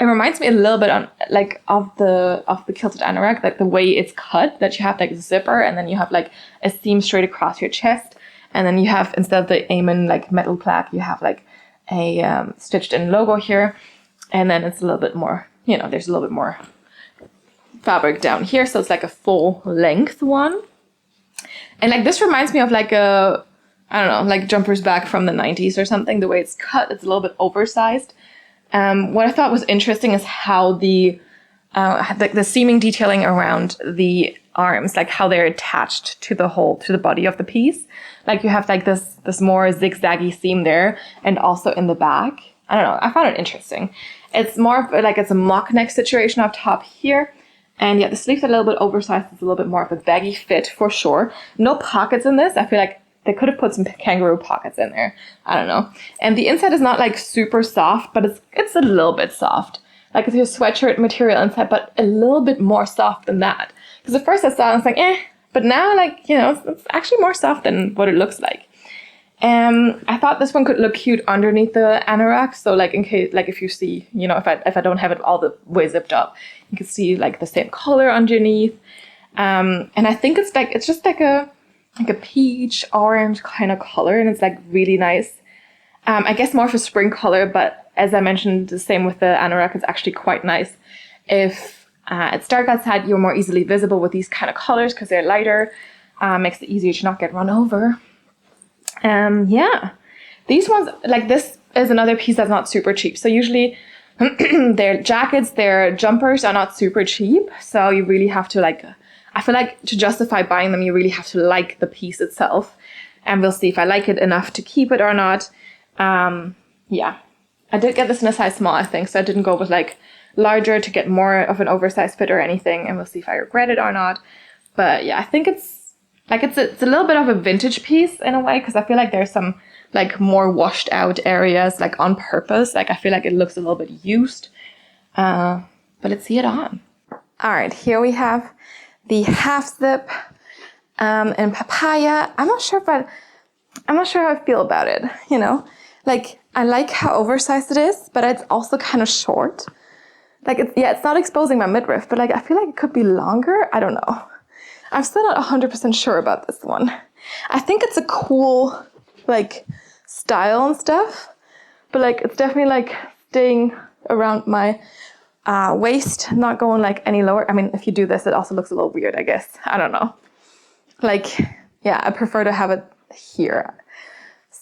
it reminds me a little bit on like of the Quilted Anorak, like the way it's cut, that you have like a zipper and then you have like a seam straight across your chest, and then you have, instead of the Amen like metal plaque, you have like a stitched in logo here, and then it's a little bit more, you know, there's a little bit more fabric down here, so it's like a full length one. And like this reminds me of like a, I don't know, like jumpers back from the 90s or something. The way it's cut, it's a little bit oversized. What I thought was interesting is how the seaming detailing around the arms, like how they're attached to the body of the piece. Like you have like this more zigzaggy seam there, and also in the back. I don't know, I found it interesting. It's more of like it's a mock neck situation up top here. And yeah, the sleeves are a little bit oversized. It's a little bit more of a baggy fit for sure. No pockets in this. I feel like they could have put some kangaroo pockets in there. I don't know. And the inside is not like super soft, but it's a little bit soft. Like it's your sweatshirt material inside, but a little bit more soft than that. Because at first I saw it, I was like, eh. But now, like, you know, it's actually more soft than what it looks like. I thought this one could look cute underneath the Anorak. So like in case, like if you see, you know, if I don't have it all the way zipped up, you can see like the same color underneath. And I think it's just like a peach orange kind of color, and it's like really nice. I guess more of a spring color, but as I mentioned, the same with the Anorak, it's actually quite nice. If it's dark outside, you're more easily visible with these kind of colors because they're lighter. Makes it easier to not get run over. Yeah, these ones, like this is another piece that's not super cheap. So usually their jackets, their jumpers are not super cheap. So you really have to like, I feel like to justify buying them, you really have to like the piece itself. And we'll see if I like it enough to keep it or not. Yeah, I did get this in a size small, I think. So I didn't go with like larger to get more of an oversized fit or anything. And we'll see if I regret it or not. But yeah, I think it's a little bit of a vintage piece in a way, because I feel like there's some like more washed out areas like on purpose. Like I feel like it looks a little bit used. But let's see it on. All right, here we have the half zip in papaya. I'm not sure how I feel about it, you know? Like I like how oversized it is, but it's also kind of short. Like it's not exposing my midriff, but like I feel like it could be longer. I don't know. I'm still not 100% sure about this one. I think it's a cool like style and stuff, but like it's definitely like staying around my waist, not going like any lower. I mean, if you do this, it also looks a little weird, I guess. I don't know. Like, yeah, I prefer to have it here.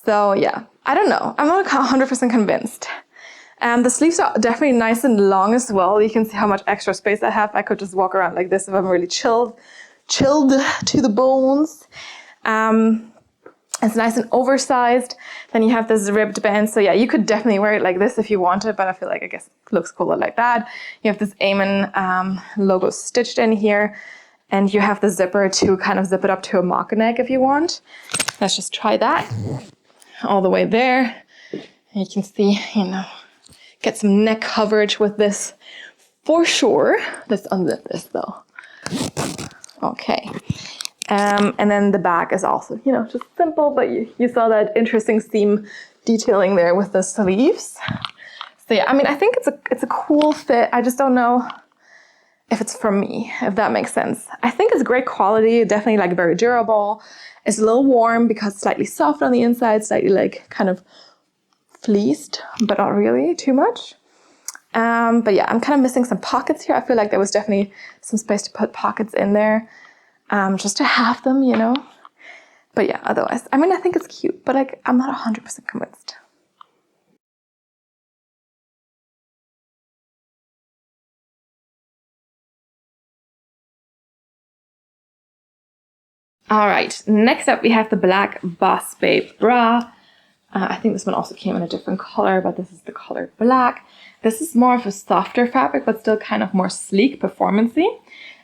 So yeah, I don't know. I'm not 100% convinced. The sleeves are definitely nice and long as well. You can see how much extra space I have. I could just walk around like this if I'm really chilled to the bones. It's nice and oversized. Then you have this ribbed band. So yeah, you could definitely wear it like this if you wanted, but I feel like I guess it looks cooler like that. You have this Eamon logo stitched in here, and you have the zipper to kind of zip it up to a mock neck if you want. Let's just try that all the way there. You can see, you know, get some neck coverage with this for sure. Let's unzip this though. Okay. And then the back is also, you know, just simple, but you saw that interesting seam detailing there with the sleeves. So yeah, I mean, I think it's a cool fit. I just don't know if it's for me, if that makes sense. I think it's great quality, definitely like very durable. It's a little warm because it's slightly soft on the inside, slightly like kind of fleeced, but not really too much. But yeah, I'm kind of missing some pockets here. I feel like there was definitely some space to put pockets in there, just to have them, you know. But yeah, otherwise, I mean, I think it's cute, but like, I'm not 100% convinced. All right, next up we have the black Boss Babe bra. I think this one also came in a different color, but this is the color black. This is more of a softer fabric, but still kind of more sleek, performance-y.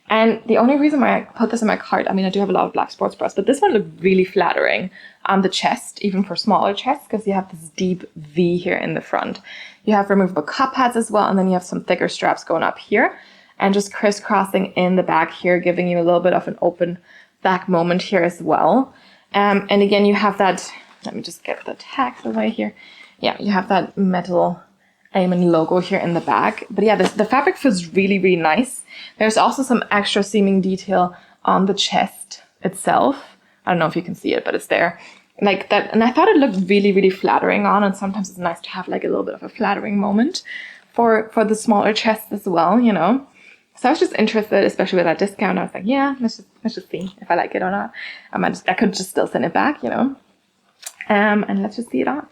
And the only reason why I put this in my cart, I mean, I do have a lot of black sports bras, but this one looked really flattering on the chest, even for smaller chests, because you have this deep V here in the front. You have removable cup pads as well, and then you have some thicker straps going up here, and just crisscrossing in the back here, giving you a little bit of an open back moment here as well. And again, you have that, let me just get the tags away here. Yeah, you have that metal Eamon logo here in the back. But yeah, the fabric feels really, really nice. There's also some extra seaming detail on the chest itself. I don't know if you can see it, but it's there. Like that, and I thought it looked really, really flattering on, and sometimes it's nice to have like a little bit of a flattering moment for the smaller chest as well, you know. So I was just interested, especially with that discount. I was like, yeah, let's just see if I like it or not. I could just still send it back, you know. And let's just see it on.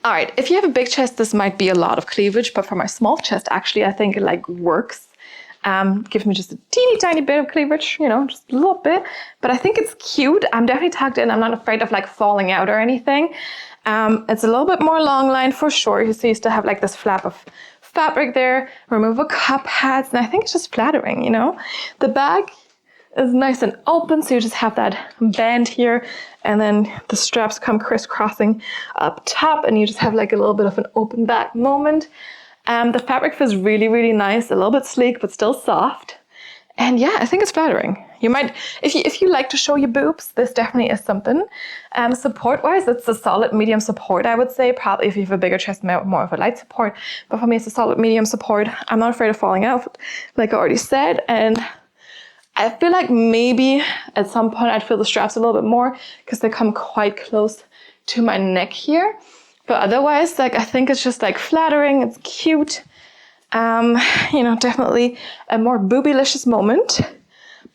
All right, if you have a big chest, this might be a lot of cleavage, but for my small chest, actually, I think it like works. Gives me just a teeny tiny bit of cleavage, you know, just a little bit. But I think it's cute. I'm definitely tucked in. I'm not afraid of like falling out or anything. It's a little bit more long line for sure. You see, you still have like this flap of fabric there, removable cup pads, and I think it's just flattering, you know. The bag is nice and open, so you just have that band here, and then the straps come crisscrossing up top, and you just have like a little bit of an open back moment. The fabric feels really, really nice, a little bit sleek, but still soft. And yeah, I think it's flattering. You might, if you like to show your boobs, this definitely is something. Support-wise, it's a solid medium support, I would say. Probably if you have a bigger chest, more of a light support. But for me, it's a solid medium support. I'm not afraid of falling out, like I already said. And I feel like maybe at some point I'd feel the straps a little bit more because they come quite close to my neck here. But otherwise, like, I think it's just like flattering, it's cute. You know, definitely a more boobylicious moment.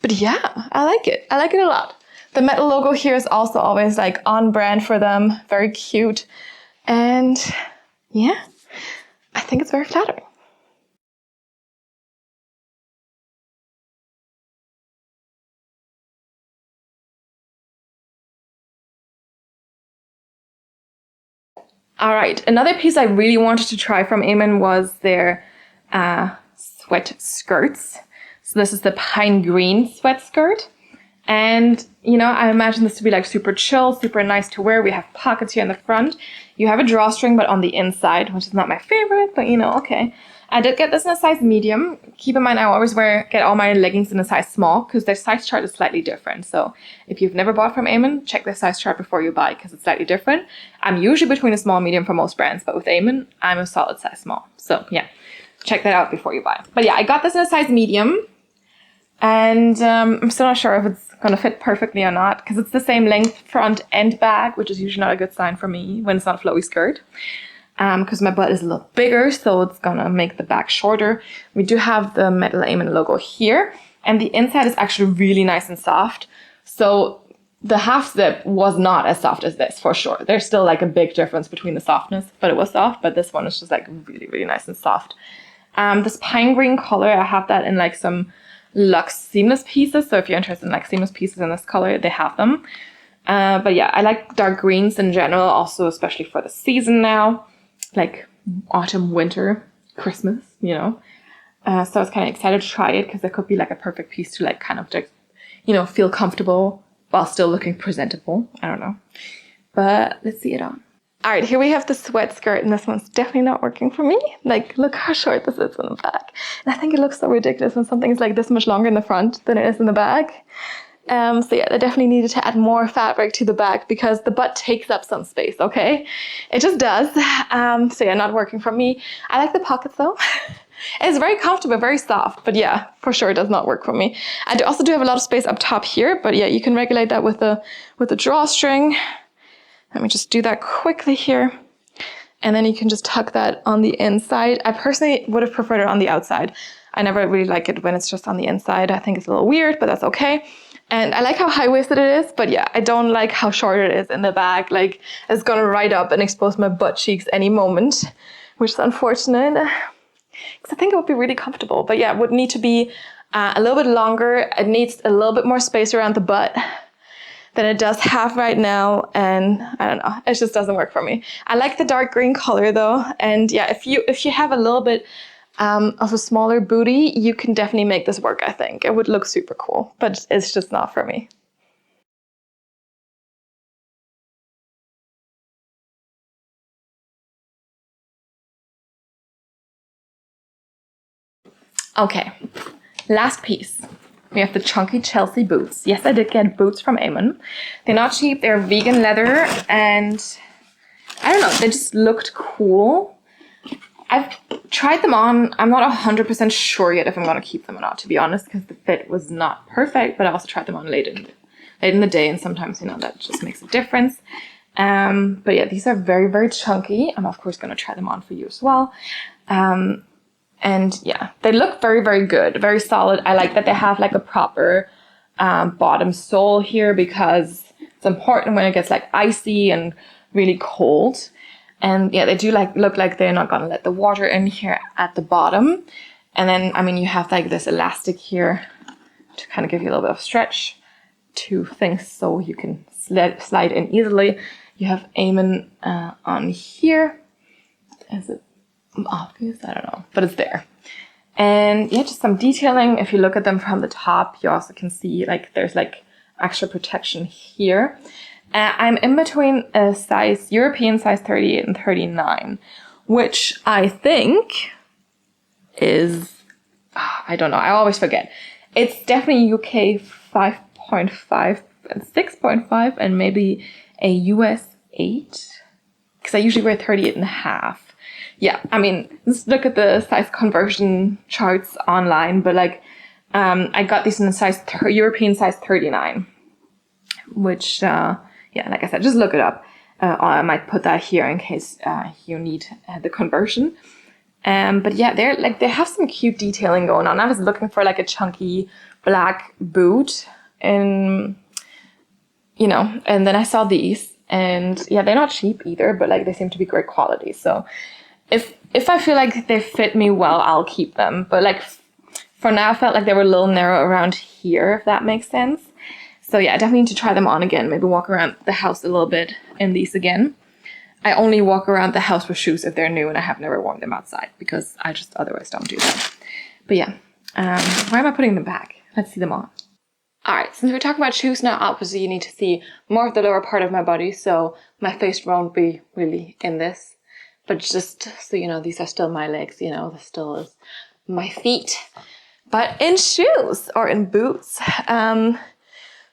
But yeah, I like it. I like it a lot. The metal logo here is also always like on brand for them. Very cute. And yeah, I think it's very flattering. All right, another piece I really wanted to try from Eamon was their sweat skirts. So this is the pine green sweat skirt. And, you know, I imagine this to be like super chill, super nice to wear. We have pockets here in the front. You have a drawstring, but on the inside, which is not my favorite, but you know, okay. I did get this in a size medium. Keep in mind, I always get all my leggings in a size small because their size chart is slightly different. So if you've never bought from Eamon, check their size chart before you buy because it's slightly different. I'm usually between a small and medium for most brands, but with Eamon, I'm a solid size small. So yeah, check that out before you buy. But yeah, I got this in a size medium. And I'm still not sure if it's going to fit perfectly or not because it's the same length front and back, which is usually not a good sign for me when it's not a flowy skirt. Because my butt is a little bigger, so it's going to make the back shorter. We do have the metal Eamon logo here, and the inside is actually really nice and soft. So the half zip was not as soft as this, for sure. There's still like a big difference between the softness, but it was soft. But this one is just like really, really nice and soft. This pine green color, I have that in like some Luxe seamless pieces. So if you're interested in like seamless pieces in this color, they have them. But yeah, I like dark greens in general, also especially for the season now, like autumn, winter, Christmas, you know. So I was kind of excited to try it because it could be like a perfect piece to like kind of just, you know, feel comfortable while still looking presentable. I don't know. But let's see it on. All right, here we have the sweat skirt, and this one's definitely not working for me. Like, look how short this is in the back. And I think it looks so ridiculous when something's like this much longer in the front than it is in the back. So yeah, they definitely needed to add more fabric to the back because the butt takes up some space, okay? It just does. So yeah, not working for me. I like the pockets though. It's very comfortable, very soft, but yeah, for sure it does not work for me. I also do have a lot of space up top here, but yeah, you can regulate that with a drawstring. Let me just do that quickly here. And then you can just tuck that on the inside. I personally would have preferred it on the outside. I never really like it when it's just on the inside. I think it's a little weird, but that's okay. And I like how high-waisted it is, but yeah, I don't like how short it is in the back. Like, it's gonna ride up and expose my butt cheeks any moment, which is unfortunate. Because I think it would be really comfortable. But yeah, it would need to be a little bit longer. It needs a little bit more space around the butt than it does have right now, and I don't know, it just doesn't work for me. I like the dark green color though, and yeah, if you have a little bit of a smaller booty, you can definitely make this work. I think it would look super cool, but it's just not for me. Okay, last piece. We have the chunky Chelsea boots. Yes, I did get boots from Amen. They're not cheap. They're vegan leather, and I don't know, they just looked cool. I've tried them on. I'm not 100% sure yet if I'm going to keep them or not, to be honest, because the fit was not perfect, but I also tried them on late in the day, and sometimes, you know, that just makes a difference. But yeah, these are very, very chunky. I'm, of course, going to try them on for you as well. And yeah, they look very, very good, very solid. I like that they have like a proper bottom sole here because it's important when it gets like icy and really cold. And yeah, they do like look like they're not gonna let the water in here at the bottom. And then, I mean, you have like this elastic here to kind of give you a little bit of stretch to things so you can slide in easily. You have Amen on here. Is it obvious? I don't know, but it's there. And yeah, just some detailing. If you look at them from the top, you also can see like there's like extra protection here. I'm in between a European size 38 and 39, which I think is, I don't know, I always forget. It's definitely UK 5.5 and 6.5 and maybe a US 8, because I usually wear 38 and a half. Yeah, I mean, let's look at the size conversion charts online, but like, I got these in the European size 39, which, yeah, like I said, just look it up. Or I might put that here in case you need the conversion. But yeah, they have some cute detailing going on. I was looking for like a chunky black boot, and you know, and then I saw these, and yeah, they're not cheap either, but like they seem to be great quality. So if I feel like they fit me well, I'll keep them. But like for now, I felt like they were a little narrow around here, if that makes sense. So yeah, I definitely need to try them on again. Maybe walk around the house a little bit in these again. I only walk around the house with shoes if they're new, and I have never worn them outside because I just otherwise don't do that. But yeah, where am I putting them back? Let's see them on. All right, since we're talking about shoes now, obviously you need to see more of the lower part of my body, so my face won't be really in this. But just so you know, these are still my legs, you know, this still is my feet. But in shoes or in boots.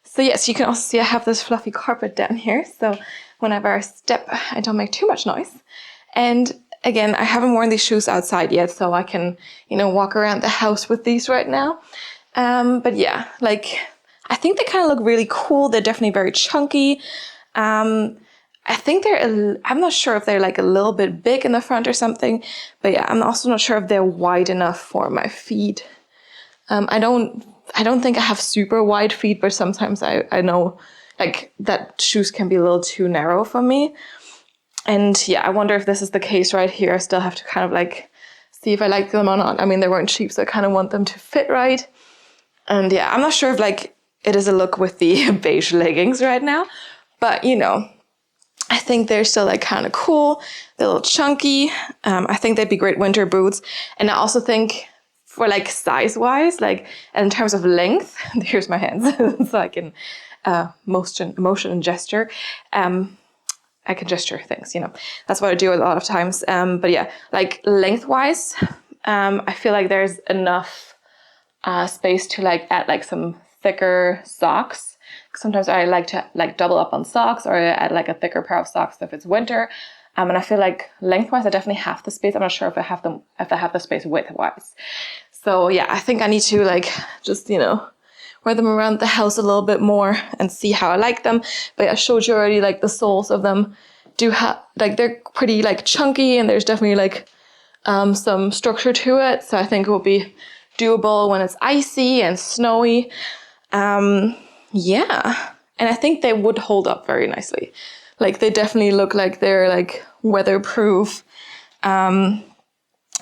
So yes, you can also see I have this fluffy carpet down here. So whenever I step, I don't make too much noise. And again, I haven't worn these shoes outside yet, so I can, you know, walk around the house with these right now. But yeah, like, I think they kind of look really cool. They're definitely very chunky. I think I'm not sure if they're like a little bit big in the front or something, but yeah, I'm also not sure if they're wide enough for my feet. I don't think I have super wide feet, but sometimes I know, like that shoes can be a little too narrow for me. And yeah, I wonder if this is the case right here. I still have to kind of like see if I like them or not. I mean, they weren't cheap, so I kind of want them to fit right. And yeah, I'm not sure if like it is a look with the beige leggings right now, but you know, I think they're still like kind of cool. They're a little chunky. I think they'd be great winter boots. And I also think for like size wise, like in terms of length, here's my hands so I can motion and gesture. I can gesture things, you know, that's what I do a lot of times. But yeah, like lengthwise, I feel like there's enough space to like add like some thicker socks. Sometimes I like to like double up on socks or add like a thicker pair of socks if it's winter. And I feel like lengthwise I definitely have the space. I'm not sure if I have the space widthwise. So yeah, I think I need to like just, you know, wear them around the house a little bit more and see how I like them. But yeah, I showed you already like the soles of them do have like they're pretty like chunky and there's definitely like some structure to it. So I think it will be doable when it's icy and snowy. Yeah, and I think they would hold up very nicely. Like they definitely look like they're like weatherproof. Yeah,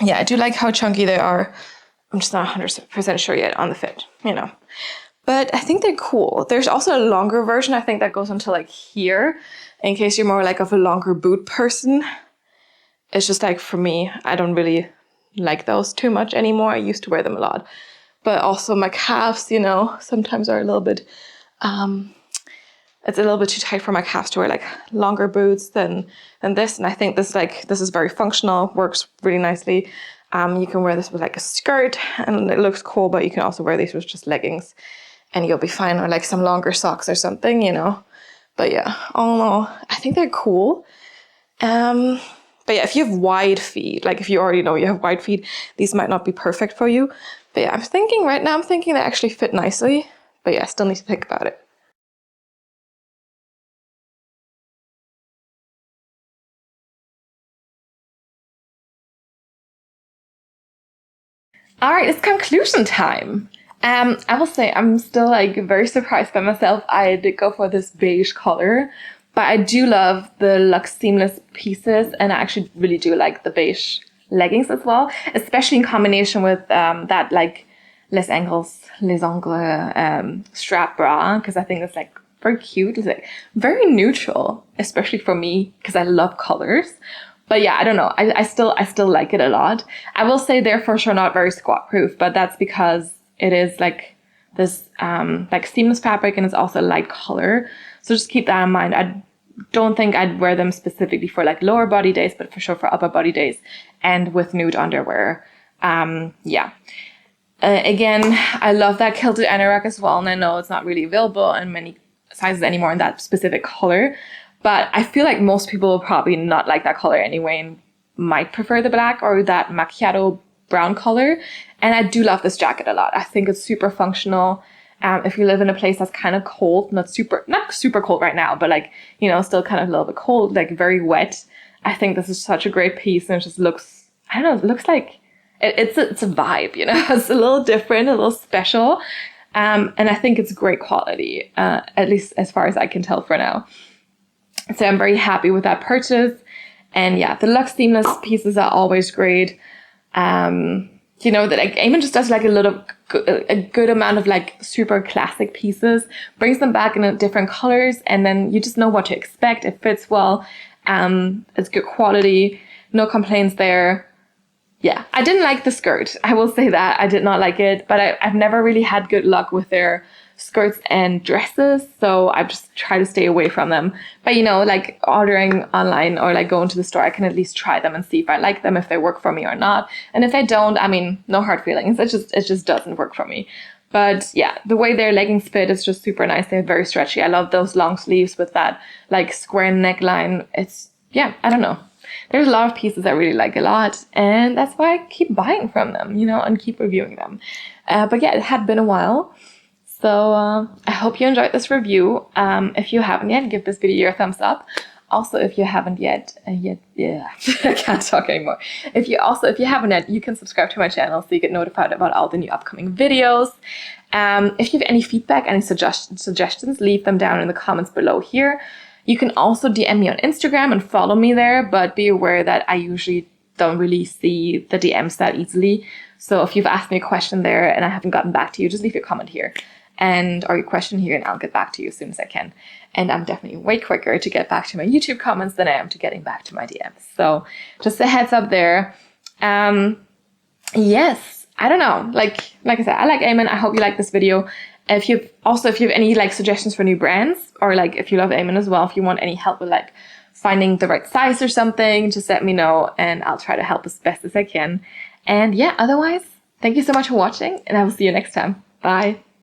I do like how chunky they are. I'm just not 100% sure yet on the fit, you know. But I think they're cool. There's also a longer version, I think, that goes until like here, in case you're more like of a longer boot person. It's just like for me, I don't really like those too much anymore. I used to wear them a lot. But also my calves, you know, sometimes are a little bit, it's a little bit too tight for my calves to wear like longer boots than this. And I think this is very functional, works really nicely. You can wear this with like a skirt and it looks cool, but you can also wear these with just leggings and you'll be fine, or like some longer socks or something, you know. But yeah, all in all, I think they're cool. But yeah, if you have wide feet, like if you already know you have wide feet, these might not be perfect for you. But yeah, I'm thinking they actually fit nicely. But yeah, I still need to think about it. All right, it's conclusion time. I will say I'm still like very surprised by myself. I did go for this beige color, but I do love the Luxe seamless pieces, and I actually really do like the beige leggings as well, especially in combination with that like les angles strap bra, because I think it's like very cute. It's like very neutral, especially for me because I love colors. But yeah, I don't know. I still like it a lot. I will say they're for sure not very squat proof, but that's because it is like this like seamless fabric and it's also a light color. So just keep that in mind. I don't think I'd wear them specifically for like lower body days, but for sure for upper body days and with nude underwear. Yeah. Again, I love that Quilted Anorak as well, and I know it's not really available in many sizes anymore in that specific color. But I feel like most people will probably not like that color anyway and might prefer the black or that macchiato brown color. And I do love this jacket a lot. I think it's super functional. If you live in a place that's kind of cold, not super cold right now, but like, you know, still kind of a little bit cold, like very wet. I think this is such a great piece, and it just looks, I don't know, it looks like it's a vibe, you know. It's a little different, a little special. And I think it's great quality, at least as far as I can tell for now. So I'm very happy with that purchase. And yeah, the Luxe seamless pieces are always great. You know, that like Eamon just does like a good amount of like super classic pieces, brings them back in different colors, and then you just know what to expect. It fits well. It's good quality. No complaints there. Yeah, I didn't like the skirt. I will say that. I did not like it, but I've never really had good luck with their skirts and dresses, so I just try to stay away from them. But you know, like ordering online or like going to the store, I can at least try them and see if I like them, if they work for me or not. And if they don't, I mean, no hard feelings. It just doesn't work for me. But yeah, the way their leggings fit is just super nice. They're very stretchy. I love those long sleeves with that like square neckline. It's, yeah, I don't know. There's a lot of pieces I really like a lot, and that's why I keep buying from them, you know, and keep reviewing them. But yeah, it had been a while. So I hope you enjoyed this review. If you haven't yet, give this video your thumbs up. Also, if you haven't yet, yeah, I can't talk anymore. If you haven't yet, you can subscribe to my channel so you get notified about all the new upcoming videos. If you have any feedback, any suggestions, leave them down in the comments below here. You can also DM me on Instagram and follow me there, but be aware that I usually don't really see the DMs that easily. So if you've asked me a question there and I haven't gotten back to you, just leave your comment here or your question here, and I'll get back to you as soon as I can. And I'm definitely way quicker to get back to my YouTube comments than I am to getting back to my DMs. So just a heads up there. Yes, I don't know. Like I said, I like Eamon. I hope you like this video. If you have any like suggestions for new brands, or like if you love Eamon as well, if you want any help with like finding the right size or something, just let me know and I'll try to help as best as I can. And yeah, otherwise, thank you so much for watching, and I will see you next time. Bye.